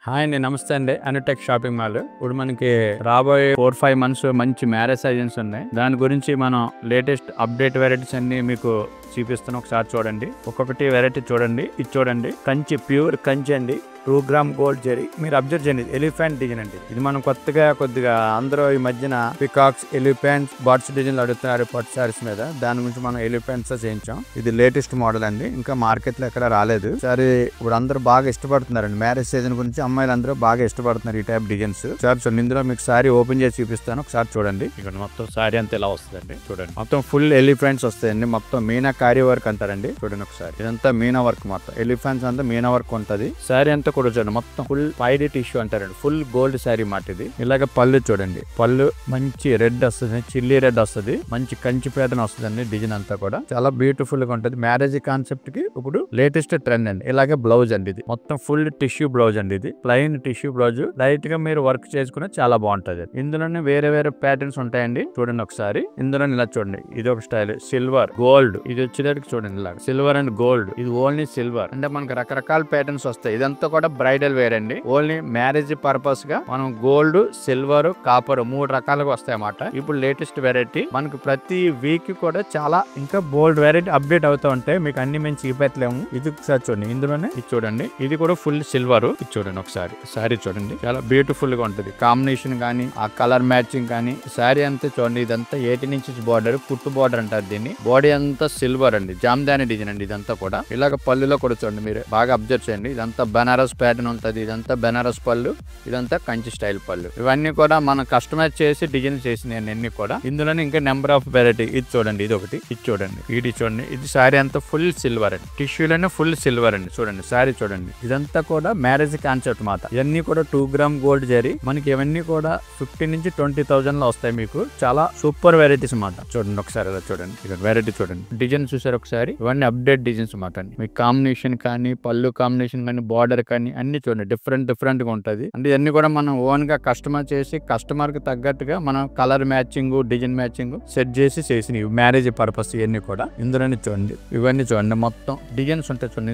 Hi అండి, నమస్తే అండి. Anutech shopping mall. ఇప్పుడు మనకి రాబోయే 4-5 మంత్స్ మంచి మ్యారేజ్ సీజన్స్ ఉన్నాయి. దాని గురించి మనం లేటెస్ట్ అప్డేట్ వెరైటీస్ అన్ని మీకు చూపిస్తాను. ఒకసారి చూడండి, ఒక్కొక్కటి వెరైటీ చూడండి. ఇది చూడండి, కంచి, ప్యూర్ కంచి అండి, 2 గ్రామ్ గోల్డ్ జరీ. మీరు అబ్జర్వ్ చేయండి, ఎలిఫెంట్ డిజైన్ అండి. ఇది మనం కొద్దిగా అందరూ ఈ మధ్యన పికాక్స్, ఎలిఫెంట్స్, బర్డ్స్ డిజైన్ అడుగుతున్నారు పట్టు సారీస్ మీద. దాని గురించి మనం ఎలిఫెంట్స్ చేయించాం. ఇది లేటెస్ట్ మోడల్ అండి, ఇంకా మార్కెట్ లో ఎక్కడ రాలేదు. సరే, ఇప్పుడు అందరూ బాగా ఇష్టపడుతున్నారండి. మ్యారేజ్ సీజన్ గురించి అమ్మాయిలు అందరూ బాగా ఇష్టపడుతున్నారు ఈ టైప్ డిజైన్స్. సార్ చూడండి, ఇందులో మీకు సారీ ఓపెన్ చేసి చూపిస్తాను. ఒకసారి చూడండి. ఇక్కడ మొత్తం సారీ అంతా ఇలా వస్తుందండి. చూడండి, మొత్తం ఫుల్ ఎలిఫెంట్స్ వస్తాయండి. మొత్తం మీనా కారీ వర్క్ అంటారండి. చూడండి ఒకసారి, ఇదంతా మీనా వర్క్. మొత్తం ఎలిఫెంట్స్ అంతా మీనా వర్క్ ఉంటది. సారీ అంతా కూడా చూడండి, మొత్తం ఫుల్ 5D టిష్యూ అంటారండి. ఫుల్ గోల్డ్ శారీ మాట ఇది. ఇలాగ పళ్ళు చూడండి, పళ్ళు మంచి రెడ్ వస్తుంది, చిల్లీ రెడ్ వస్తుంది, మంచి కంచి పేదన వస్తుంది. డిజైన్ అంతా కూడా చాలా బ్యూటిఫుల్ గా ఉంటది. మ్యారేజ్ కాన్సెప్ట్ కి ఇప్పుడు లేటెస్ట్ ట్రెండ్ అండి. ఇలాగే బ్లౌజ్ అండి, ఇది మొత్తం ఫుల్ టిష్యూ బ్లౌజ్ అండి. ఇది ప్లెయిన్ టిష్యూ బ్లౌజ్, లైట్ గా మీరు వర్క్ చేసుకుని చాలా బాగుంటది. ఇందులోనే వేరే వేరే ప్యాటర్న్స్ ఉంటాయండి. చూడండి ఒకసారి, ఇందులో ఇలా చూడండి, ఇది ఒక స్టైల్, సిల్వర్ గోల్డ్. ఇది వచ్చేటట్టు చూడండి, ఇలా సిల్వర్ అండ్ గోల్డ్. ఇది ఓన్లీ సిల్వర్ అంటే మనకు రకరకాల ప్యాటర్న్స్ వస్తాయి. ఇదంతా కూడా బ్రైడల్ వేర్ అండి. ఓన్లీ మ్యారేజ్ పర్పస్ గా మనం గోల్డ్, సిల్వర్, కాపర్ 3 రకాలుగా వస్తాయి అన్నమాట. ఇప్పుడు లేటెస్ట్ వెరైటీ మనకు ప్రతి వీక్ కూడా చాలా ఇంకా బోల్డ్ వెరైటీ అప్డేట్ అవుతా ఉంటాయి. మీకు అన్ని మేము చూపెట్టలేము. ఇది ఒకసారి చూడండి, ఇందులోనే ఇది చూడండి, ఇది కూడా ఫుల్ సిల్వర్. ఇది చూడండి ఒకసారి, సారీ చూడండి, చాలా బ్యూటిఫుల్ గా ఉంటది. కాంబినేషన్ గానీ, ఆ కలర్ మ్యాచింగ్ కానీ, సారీ అంతా చూడండి. ఇదంతా 18 ఇంచెస్ బార్డర్, కుట్టు బార్డర్ అంటారు దీన్ని. బాడీ అంతా సిల్వర్ అండి, జామ్దాని డిజైన్ అండి. ఇదంతా కూడా ఇలాగ పళ్ళులో కూడా చూడండి, మీరు బాగా అబ్జర్వ్ చేయండి. ఇదంతా బనారస్ ప్యాటర్న్ ఉంటది. ఇదంతా బనారస్ పళ్ళు, ఇదంతా కంచి స్టైల్ పళ్ళు. ఇవన్నీ కూడా మనం కస్టమైజ్ చేసి డిజైన్ చేసినాయి అన్ని కూడా. ఇందులోనే ఇంకా నెంబర్ ఆఫ్ వెరైటీ. ఇది చూడండి, ఇది ఒకటి, ఇది చూడండి, ఇది చూడండి. ఇది సారీ అంతా ఫుల్ సిల్వర్ అండి, టిష్యూలోనే ఫుల్ సిల్వర్ అండి. చూడండి సారీ చూడండి, ఇదంతా కూడా మ్యారేజ్ కాన్సెప్ట్ మాట. ఇవన్నీ కూడా 2 గ్రామ్ గోల్డ్ జరీ. మనకి ఇవన్నీ కూడా 15 నుంచి 20,000 లో వస్తాయి. మీకు చాలా సూపర్ వెరైటీస్ మాట. చూడండి ఒకసారి ఇలా చూడండి, ఇక్కడ వెరైటీ చూడండి, డిజైన్ చూసారు ఒకసారి. ఇవన్నీ అప్డేట్ డిజైన్స్ మాట అండి. మీకు కాంబినేషన్ కానీ, పళ్ళు కాంబినేషన్ కానీ, బార్డర్ కానీ అన్ని చూడండి డిఫరెంట్ గా ఉంటది. అంటే ఇవన్నీ కూడా మనం ఓన్ గా కస్టమర్ చేసి, కస్టమర్ కి తగ్గట్టుగా మనం colour matching, design matching set చేసినవి మ్యారేజ్ పర్పస్. ఇవన్నీ కూడా ఇందులోనే చూడండి, ఇవన్నీ చూడండి, మొత్తం డిజైన్స్ ఉంటాయి చూడండి.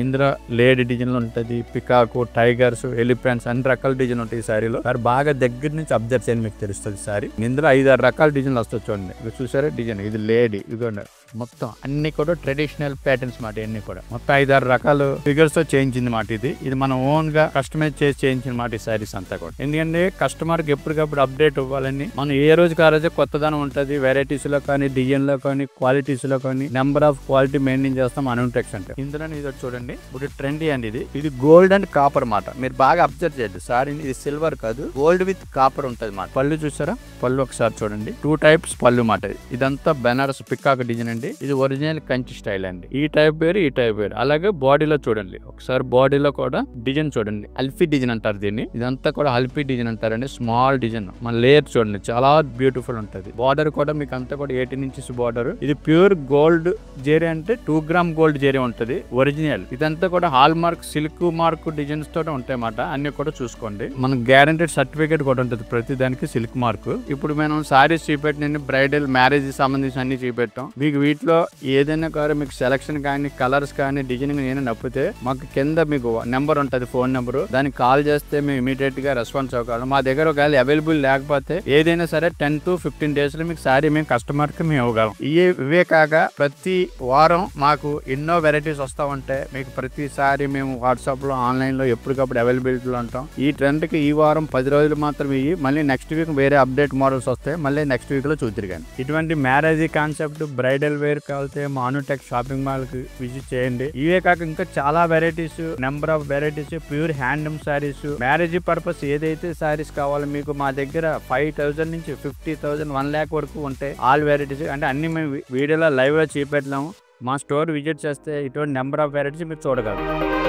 ఇందులో లేడీ డిజైన్లు ఉంటది, పికాకు, టైగర్స్, ఎలిఫెంట్స్ అన్ని రకాల డిజైన్ ఉంటాయి ఈ సారీలో. బాగా దగ్గర నుంచి అబ్జర్వ్ చేయండి, మీకు తెలుస్తుంది సారీ. ఇందులో 5-6 రకాల డిజైన్లు వస్తాయి చూడండి. ఇది చూసారా డిజైన్, ఇది లేడీ, ఇదిగోండి మొత్తం అన్ని కూడా ట్రెడిషనల్ ప్యాటర్న్స్ మాట. ఇవన్నీ కూడా మొత్తం 5-6 రకాల ఫిగర్స్ తో చేయించింది మాట. ఇది మనం ఓన్ గా కస్టమైజ్ చేసి చేయించిన మాట ఈ సారీస్ అంతా కూడా. ఎందుకంటే కస్టమర్ కి ఎప్పటికప్పుడు అప్డేట్ ఇవ్వాలని మనం ఏ రోజుకి ఆ రోజే కొత్తదనం ఉంటది. వెరైటీస్ లో కానీ, డిజైన్ లో కానీ, క్వాలిటీస్ లో కానీ నెంబర్ ఆఫ్ క్వాలిటీ మెయింటైన్ చేస్తాం అనుటెక్స్ అంటే. ఇందులో ఇది చూడండి, ఇప్పుడు ట్రెండీ అండి. ఇది గోల్డ్ అండ్ కాపర్ మాట. మీరు బాగా అబ్జర్వ్ చేయండి సారీ, ఇది సిల్వర్ కాదు, గోల్డ్ విత్ కాపర్ ఉంటది మాట. పళ్ళు చూసారా, పళ్ళు ఒకసారి చూడండి, 2 టైప్స్ పళ్ళు మాట. ఇదంతా బెనారస్ పికాక్ డిజైన్ అండి. ఇది ఒరిజినల్ కంచి స్టైల్ అండి. ఈ టైప్ వేరు, ఈ టైప్ వేరు. అలాగే బాడీలో చూడండి ఒకసారి, బాడీలో కూడా డిజైన్ చూడండి, అల్ఫీ డిజైన్ అంటారు దీన్ని. ఇదంతా కూడా అల్ఫీ డిజైన్ అంటారండి. స్మాల్ డిజైన్, మన లేయర్ చూడండి చాలా బ్యూటిఫుల్ ఉంటది. బార్డర్ కూడా మీకు అంతా కూడా 18 ఇంచెస్ బార్డర్. ఇది ప్యూర్ గోల్డ్ జరీ అంటే 2 గ్రామ్ గోల్డ్ జరీ ఉంటది ఒరిజినల్. ఇదంతా కూడా hall mark, silk mark designs తోటి ఉంటాయి మాట. అన్ని కూడా చూసుకోండి. మనకు గ్యారంటెడ్ సర్టిఫికేట్ కూడా ఉంటుంది ప్రతి దానికి, సిల్క్ మార్క్. ఇప్పుడు మనం సారీస్ చూపెట్టిన బ్రైడల్ మ్యారేజ్ సంబంధించి అన్ని చూపెట్టాం మీకు. వీటిలో ఏదైనా కానీ మీకు సెలక్షన్ కానీ, కలర్స్ కానీ, డిజైనింగ్ ఏమైనా నప్పితే మాకు కింద మీకు నెంబర్ ఉంటుంది, ఫోన్ నెంబర్. దానికి కాల్ చేస్తే మేము ఇమీడియట్ గా రెస్పాన్స్ అవ్వగలం. మా దగ్గర ఒకవేళ అవైలబుల్ లేకపోతే ఏదైనా సరే 10 to 15 days లో మీకు సారీ మేము కస్టమర్ కి మేము ఇవ్వగలం. ఇవే కాక ప్రతి వారం మాకు ఎన్నో వెరైటీస్ వస్తా ఉంటాయి. మీకు ప్రతిసారి మేము వాట్సాప్ లో, ఆన్లైన్ లో ఎప్పటికప్పుడు అవైలబిలిటీలో ఉంటాం. ఈ ట్రెండ్ కి ఈ వారం 10 రోజులు మాత్రం ఇవి. మళ్ళీ నెక్స్ట్ వీక్ వేరే అప్డేట్ మోడల్స్ వస్తాయి. మళ్ళీ నెక్స్ట్ వీక్ లో చూద్దిరిగాని. ఇటువంటి మ్యారేజ్ కాన్సెప్ట్ బ్రైడల్ వేర్ కావాలితే మా అనుటెక్ షాపింగ్ మాల్ కి విజిట్ చేయండి. ఇవే కాక ఇంకా చాలా varieties, number of varieties, pure handloom saris, marriage purpose ఏదైతే సారీస్ కావాలో మీకు మా దగ్గర 5,000 నుంచి 50,000, 1 lakh వరకు ఉంటాయి. ఆల్ వెరైటీస్ అంటే అన్ని మేము వీడియోలో లైవ్ గా చూపెట్టలేము. మా స్టోర్ విజిట్ చేస్తే ఇటువంటి నెంబర్ ఆఫ్ వెరైటీస్ మీరు చూడగలరు.